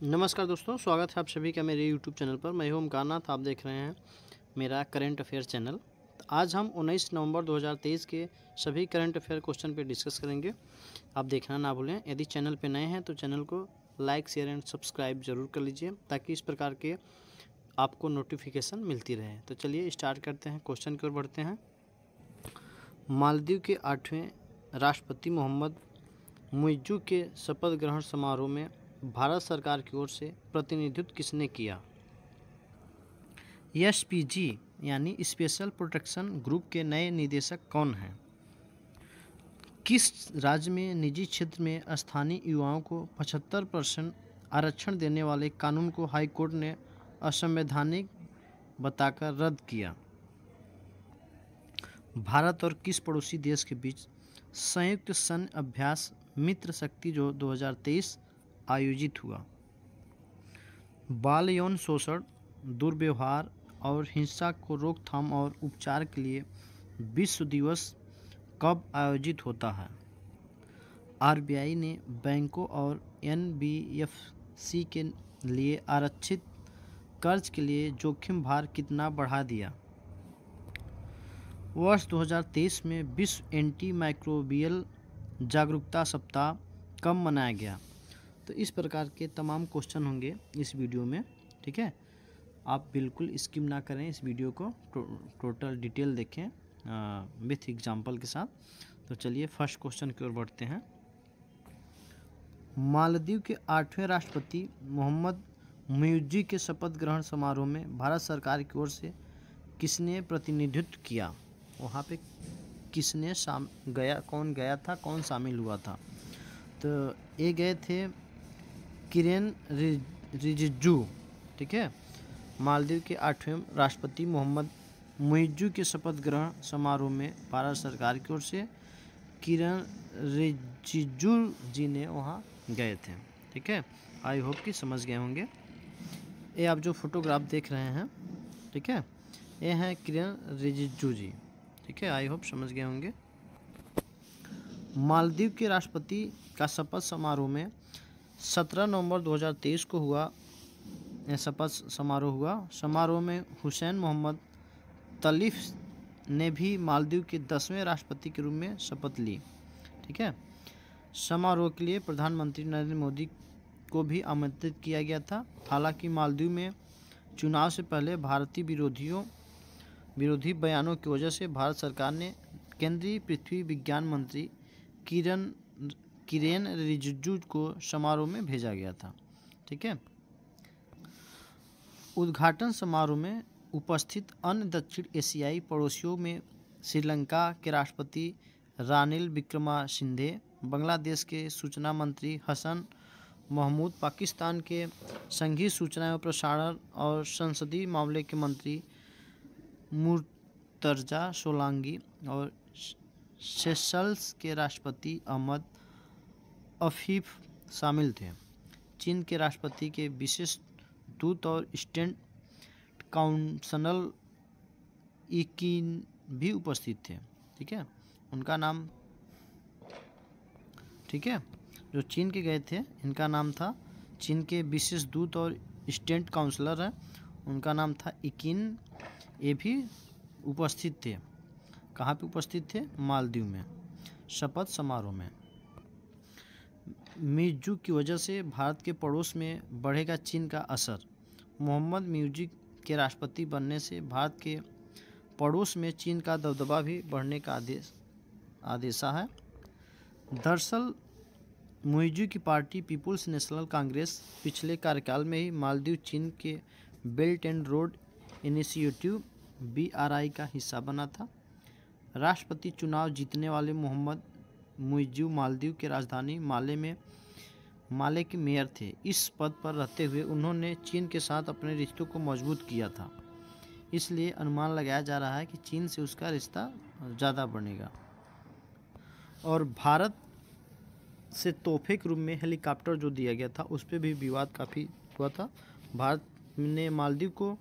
नमस्कार दोस्तों, स्वागत है आप सभी का मेरे YouTube चैनल पर। मैं हूं ओमकारनाथ, आप देख रहे हैं मेरा करंट अफेयर चैनल। आज हम 19 नवंबर 2023 के सभी करंट अफेयर क्वेश्चन पे डिस्कस करेंगे। आप देखना ना भूलें। यदि चैनल पे नए हैं तो चैनल को लाइक, शेयर एंड सब्सक्राइब ज़रूर कर लीजिए ताकि इस प्रकार के आपको नोटिफिकेशन मिलती रहे। तो चलिए स्टार्ट करते हैं, क्वेश्चन की ओर बढ़ते हैं। मालदीव के 8वें राष्ट्रपति मोहम्मद मुइज़्ज़ू के शपथ ग्रहण समारोह में भारत सरकार की ओर से प्रतिनिधित्व किसने किया? एसपीजी यानी स्पेशल प्रोटेक्शन ग्रुप के नए निदेशक कौन हैं? किस राज्य में निजी क्षेत्र में स्थानीय युवाओं को 75% आरक्षण देने वाले कानून को हाईकोर्ट ने असंवैधानिक बताकर रद्द किया? भारत और किस पड़ोसी देश के बीच संयुक्त सैन्य अभ्यास मित्र शक्ति जो 2023 आयोजित हुआ? बाल यौन शोषण, दुर्व्यवहार और हिंसा को रोकथाम और उपचार के लिए विश्व दिवस कब आयोजित होता है? आरबीआई ने बैंकों और एनबीएफसी के लिए आरक्षित कर्ज के लिए जोखिम भार कितना बढ़ा दिया? वर्ष 2023 में विश्व एंटी माइक्रोबियल जागरूकता सप्ताह कब मनाया गया? तो इस प्रकार के तमाम क्वेश्चन होंगे इस वीडियो में, ठीक है। आप बिल्कुल स्किप ना करें, इस वीडियो को टोटल डिटेल देखें विथ एग्जांपल के साथ। तो चलिए फर्स्ट क्वेश्चन की ओर बढ़ते हैं। मालदीव के 8वें राष्ट्रपति मोहम्मद मुइज़्ज़ू के शपथ ग्रहण समारोह में भारत सरकार की ओर से किसने प्रतिनिधित्व किया? वहाँ पे किसने गया, कौन गया था, कौन शामिल हुआ था? तो ये गए थे किरेन रिजिजू, ठीक है। मालदीव के 8वें राष्ट्रपति मोहम्मद मुइज़्ज़ू के शपथ ग्रहण समारोह में भारत सरकार की ओर से किरेन रिजिजू जी ने वहाँ गए थे, ठीक है। आई होप कि समझ गए होंगे। ये आप जो फोटोग्राफ देख रहे हैं, ठीक है, ये हैं किरेन रिजिजू जी, ठीक है। आई होप समझ गए होंगे। मालदीव के राष्ट्रपति का शपथ समारोह में 17 नवंबर 2023 को हुआ शपथ समारोह हुआ। समारोह में हुसैन मोहम्मद तलीफ ने भी मालदीव के 10वें राष्ट्रपति के रूप में शपथ ली, ठीक है। समारोह के लिए प्रधानमंत्री नरेंद्र मोदी को भी आमंत्रित किया गया था। हालांकि मालदीव में चुनाव से पहले भारतीय विरोधी बयानों की वजह से भारत सरकार ने केंद्रीय पृथ्वी विज्ञान मंत्री किरेन रिजिजू को समारोह में भेजा गया था, ठीक है। उद्घाटन समारोह में उपस्थित अन्य दक्षिण एशियाई पड़ोसियों में श्रीलंका के राष्ट्रपति रानिल विक्रमासिंघे, बांग्लादेश के सूचना मंत्री हसन महमूद, पाकिस्तान के संघीय सूचना एवं प्रसारण और संसदीय मामले के मंत्री मुर्तजा सोलांगी और सेशल्स के राष्ट्रपति अहमद अफीफ शामिल थे। चीन के राष्ट्रपति के विशेष दूत और स्टेट काउंसिल इकिन भी उपस्थित थे, ठीक है। उनका नाम, ठीक है, जो चीन के गए थे इनका नाम था, चीन के विशेष दूत और स्टेट काउंसलर है, उनका नाम था इकिन। ये भी उपस्थित थे। कहाँ पे उपस्थित थे? मालदीव में शपथ समारोह में। मुइज़्ज़ू की वजह से भारत के पड़ोस में बढ़ेगा चीन का असर। मोहम्मद मुइज़्ज़ू के राष्ट्रपति बनने से भारत के पड़ोस में चीन का दबदबा भी बढ़ने का आदेशा है। दरअसल मुइज़्ज़ू की पार्टी पीपुल्स नेशनल कांग्रेस पिछले कार्यकाल में ही मालदीव चीन के belt and road initiative BRI का हिस्सा बना था। राष्ट्रपति चुनाव जीतने वाले मोहम्मद मुइज़्ज़ू मालदीव के राजधानी माले के मेयर थे। इस पद पर रहते हुए उन्होंने चीन के साथ अपने रिश्तों को मजबूत किया था, इसलिए अनुमान लगाया जा रहा है कि चीन से उसका रिश्ता ज़्यादा बनेगा। और भारत से तोहफे के रूप में हेलीकॉप्टर जो दिया गया था उस पर भी विवाद काफ़ी हुआ था। भारत ने मालदीव को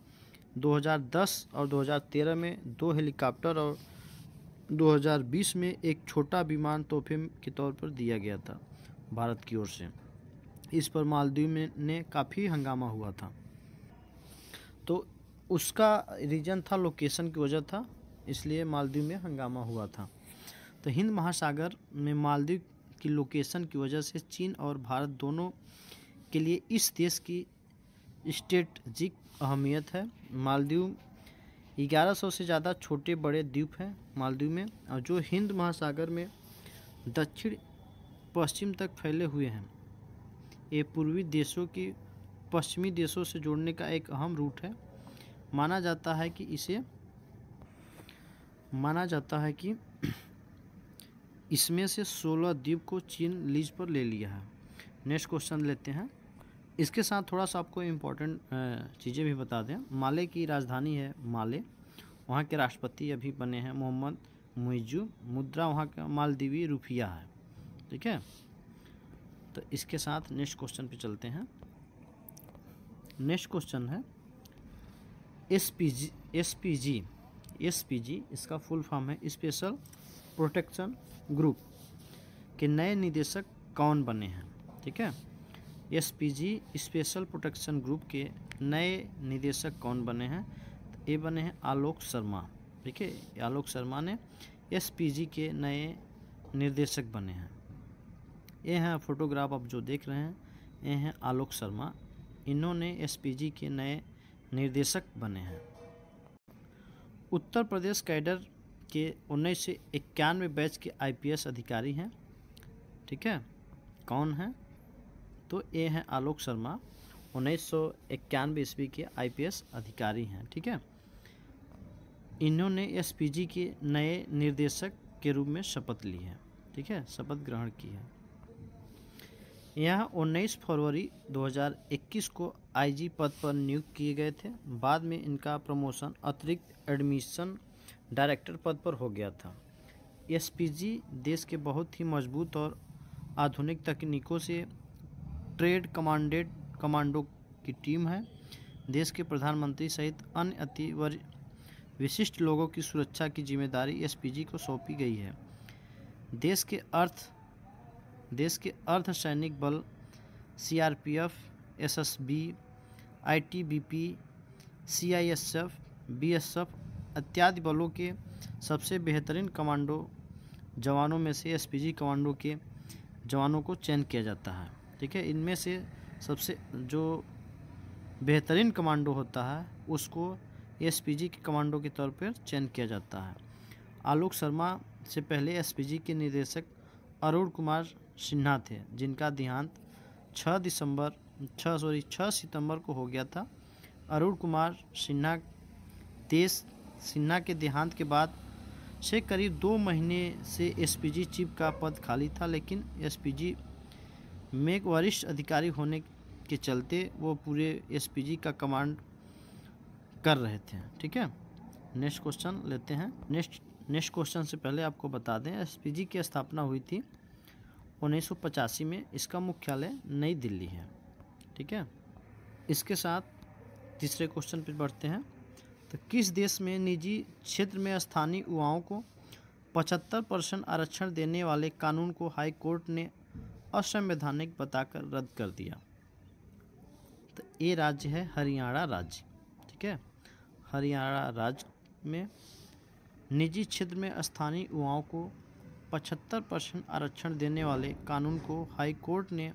2010 और 2013 में 2 हेलीकॉप्टर और 2020 में एक छोटा विमान तोहफे के तौर पर दिया गया था भारत की ओर से। इस पर मालदीव में ने काफ़ी हंगामा हुआ था। तो उसका रीज़न था, लोकेशन की वजह था, इसलिए मालदीव में हंगामा हुआ था। तो हिंद महासागर में मालदीव की लोकेशन की वजह से चीन और भारत दोनों के लिए इस देश की स्ट्रेटजिक अहमियत है। मालदीव 1100 से ज़्यादा छोटे बड़े द्वीप हैं मालदीव में, और जो हिंद महासागर में दक्षिण पश्चिम तक फैले हुए हैं। ये पूर्वी देशों की पश्चिमी देशों से जोड़ने का एक अहम रूट है। माना जाता है कि इसमें से 16 द्वीप को चीन लीज पर ले लिया है। नेक्स्ट क्वेश्चन लेते हैं। इसके साथ थोड़ा सा आपको इम्पोर्टेंट चीज़ें भी बता दें। माले की राजधानी है माले, वहाँ के राष्ट्रपति अभी बने हैं मोहम्मद मुइज़्ज़ू। मुद्रा वहाँ का मालदीवी रुपया है। ठीक है, तो इसके साथ नेक्स्ट क्वेश्चन पे चलते हैं। नेक्स्ट क्वेश्चन है एसपीजी इसका फुल फॉर्म है स्पेशल प्रोटेक्शन ग्रुप के नए निदेशक कौन बने हैं। ठीक है, एसपीजी स्पेशल प्रोटेक्शन ग्रुप के नए निदेशक कौन बने हैं। तो ये बने हैं आलोक शर्मा। ठीक है, आलोक शर्मा ने एसपीजी के नए निर्देशक बने हैं। ये हैं फोटोग्राफ आप जो देख रहे हैं, ये हैं आलोक शर्मा, इन्होंने एसपीजी के नए निर्देशक बने हैं। उत्तर प्रदेश कैडर के 1991 बैच के आईपीएस अधिकारी हैं। ठीक है, कौन हैं, तो ये हैं आलोक शर्मा, 1991 ईस्वी के आईपीएस अधिकारी हैं। ठीक है, इन्होंने एसपीजी के नए निर्देशक के रूप में शपथ ली है। ठीक है, शपथ ग्रहण की है। यहाँ 19 फरवरी 2021 को आईजी पद पर नियुक्त किए गए थे। बाद में इनका प्रमोशन अतिरिक्त एडमिशन डायरेक्टर पद पर हो गया था। एसपीजी देश के बहुत ही मजबूत और आधुनिक तकनीकों से ट्रेड कमांडो की टीम है। देश के प्रधानमंत्री सहित अन्य अति विशिष्ट लोगों की सुरक्षा की जिम्मेदारी एसपीजी को सौंपी गई है। देश के अर्धसैनिक बल CRPF, SSB, ITBP, CISF, BSF इत्यादि बलों के सबसे बेहतरीन कमांडो जवानों में से एसपीजी कमांडो के जवानों को चयन किया जाता है। ठीक है, इनमें से सबसे जो बेहतरीन कमांडो होता है उसको एसपीजी के कमांडो के तौर पर चयन किया जाता है। आलोक शर्मा से पहले एसपीजी के निदेशक अरुण कुमार सिन्हा थे, जिनका देहांत 6 सितंबर को हो गया था। अरुण कुमार सिन्हा के देहांत के बाद से करीब 2 महीने से एसपीजी चीफ का पद खाली था, लेकिन एसपीजी में एक वरिष्ठ अधिकारी होने के चलते वो पूरे एसपीजी का कमांड कर रहे थे। ठीक है, नेक्स्ट क्वेश्चन लेते हैं। नेक्स्ट क्वेश्चन से पहले आपको बता दें, एसपीजी की स्थापना हुई थी 1985 में। इसका मुख्यालय नई दिल्ली है। ठीक है, इसके साथ तीसरे क्वेश्चन पर बढ़ते हैं। तो किस देश में निजी क्षेत्र में स्थानीय युवाओं को 75% आरक्षण देने वाले कानून को हाई कोर्ट ने असंवैधानिक बताकर रद्द कर दिया। तो ये राज्य है हरियाणा राज्य। ठीक है, हरियाणा राज्य में निजी क्षेत्र में स्थानीय युवाओं को 75% आरक्षण देने वाले कानून को हाई कोर्ट ने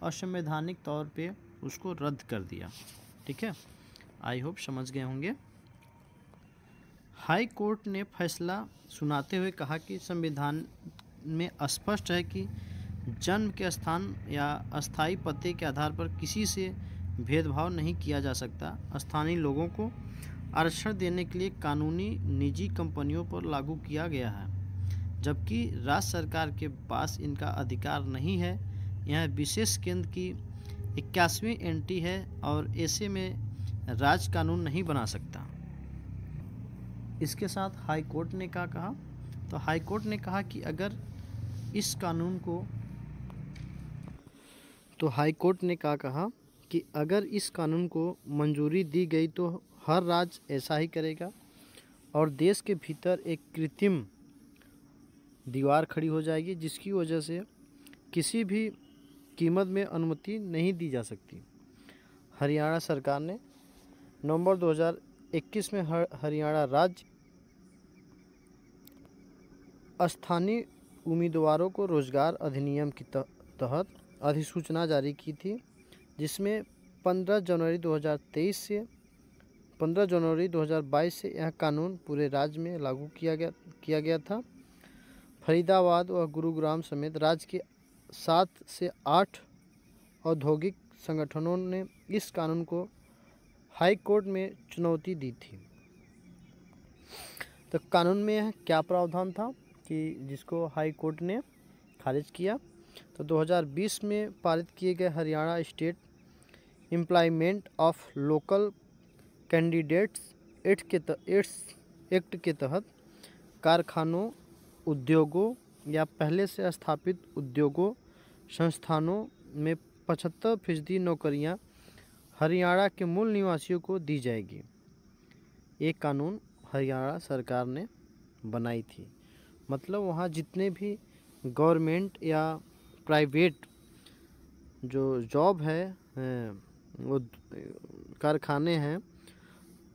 असंवैधानिक तौर पे उसको रद्द कर दिया। ठीक है, आई होप समझ गए होंगे। हाई कोर्ट ने फैसला सुनाते हुए कहा कि संविधान में स्पष्ट है कि जन्म के स्थान या अस्थायी पते के आधार पर किसी से भेदभाव नहीं किया जा सकता। स्थानीय लोगों को आरक्षण देने के लिए कानूनी निजी कंपनियों पर लागू किया गया है, जबकि राज्य सरकार के पास इनका अधिकार नहीं है। यह विशेष केंद्र की 81वीं एंट्री है और ऐसे में राज्य कानून नहीं बना सकता। इसके साथ हाई कोर्ट ने क्या कहा, तो हाई कोर्ट ने कहा कि अगर इस कानून को इस कानून को मंजूरी दी गई तो हर राज्य ऐसा ही करेगा और देश के भीतर एक कृत्रिम दीवार खड़ी हो जाएगी, जिसकी वजह से किसी भी कीमत में अनुमति नहीं दी जा सकती। हरियाणा सरकार ने नवंबर 2021 में हरियाणा राज्य स्थानीय उम्मीदवारों को रोजगार अधिनियम के तहत अधिसूचना जारी की थी, जिसमें 15 जनवरी 2022 से यह कानून पूरे राज्य में लागू किया गया था। फरीदाबाद और गुरुग्राम समेत राज्य के 7 से 8 औद्योगिक संगठनों ने इस कानून को हाई कोर्ट में चुनौती दी थी। तो कानून में क्या प्रावधान था कि जिसको हाई कोर्ट ने खारिज किया? तो 2020 में पारित किए गए Haryana state employment of local candidates act के तहत कारखानों, उद्योगों या पहले से स्थापित उद्योगों संस्थानों में 75% नौकरियां हरियाणा के मूल निवासियों को दी जाएगी। ये कानून हरियाणा सरकार ने बनाई थी। मतलब वहाँ जितने भी गवर्नमेंट या प्राइवेट जो जॉब है वो कारखाने हैं,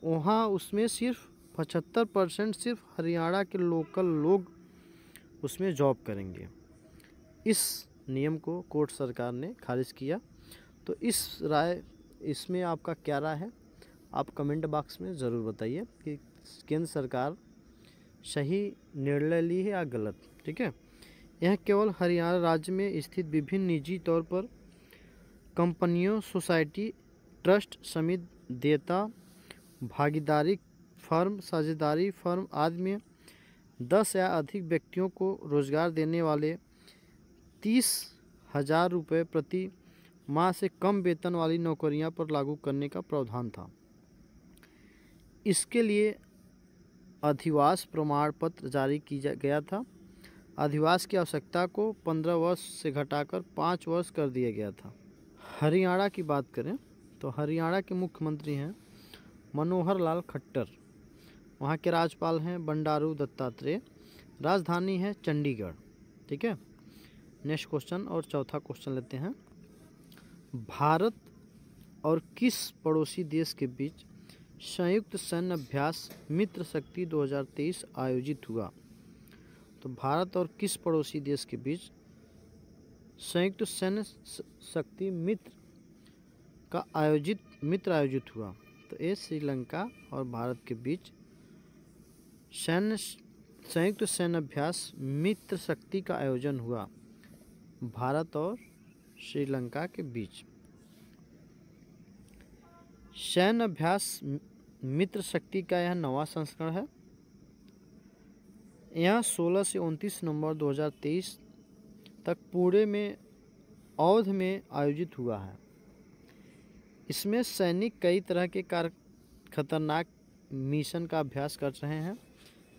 वहाँ उसमें सिर्फ 75% सिर्फ हरियाणा के लोकल लोग उसमें जॉब करेंगे। इस नियम को कोर्ट सरकार ने खारिज किया। तो इसमें आपका क्या राय है? आप कमेंट बॉक्स में ज़रूर बताइए कि केंद्र सरकार सही निर्णय ली है या गलत। ठीक है, यह केवल हरियाणा राज्य में स्थित विभिन्न निजी तौर पर कंपनियों, सोसाइटी, ट्रस्ट, समिति, देयता, भागीदारी फर्म, साझेदारी फर्म आदि में 10 या अधिक व्यक्तियों को रोजगार देने वाले 30,000 रुपये प्रति माह से कम वेतन वाली नौकरियां पर लागू करने का प्रावधान था। इसके लिए अधिवास प्रमाण पत्र जारी किया गया था। अधिवास की आवश्यकता को 15 वर्ष से घटाकर 5 वर्ष कर दिया गया था। हरियाणा की बात करें तो हरियाणा के मुख्यमंत्री हैं मनोहर लाल खट्टर, वहाँ के राज्यपाल हैं बंडारू दत्तात्रेय, राजधानी है चंडीगढ़। ठीक है, नेक्स्ट क्वेश्चन और चौथा क्वेश्चन लेते हैं। भारत और किस पड़ोसी देश के बीच संयुक्त सैन्य अभ्यास मित्र शक्ति 2023 आयोजित हुआ? तो भारत और किस पड़ोसी देश के बीच संयुक्त सैन्य शक्ति मित्र आयोजित हुआ? तो ये श्रीलंका और भारत के बीच संयुक्त सैन्य अभ्यास मित्र शक्ति का आयोजन हुआ, भारत और श्रीलंका के बीच। सैन्य अभ्यास मित्र शक्ति का यह 9वां संस्करण है। यह 16 से 29 नवंबर 2023 तक पुणे में अवध में आयोजित हुआ है। इसमें सैनिक कई तरह के खतरनाक मिशन का अभ्यास कर रहे हैं।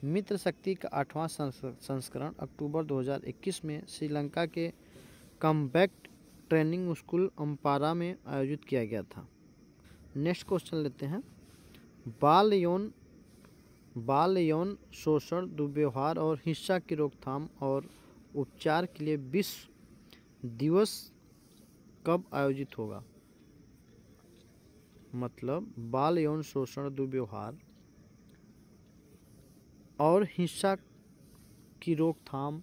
मित्र शक्ति का 8वां संस्करण अक्टूबर 2021 में श्रीलंका के कॉम्बैट ट्रेनिंग स्कूल अम्पारा में आयोजित किया गया था। नेक्स्ट क्वेश्चन लेते हैं। बाल यौन शोषण, दुर्व्यवहार और हिंसा की रोकथाम और उपचार के लिए विश्व दिवस कब आयोजित होगा? मतलब बाल यौन शोषण, दुर्व्यवहार और हिंसा की रोकथाम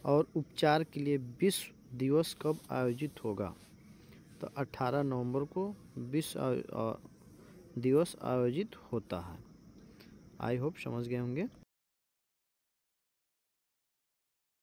और उपचार के लिए विश्व दिवस कब आयोजित होगा? तो 18 नवंबर को विश्व दिवस आयोजित होता है। आई होप समझ गए होंगे।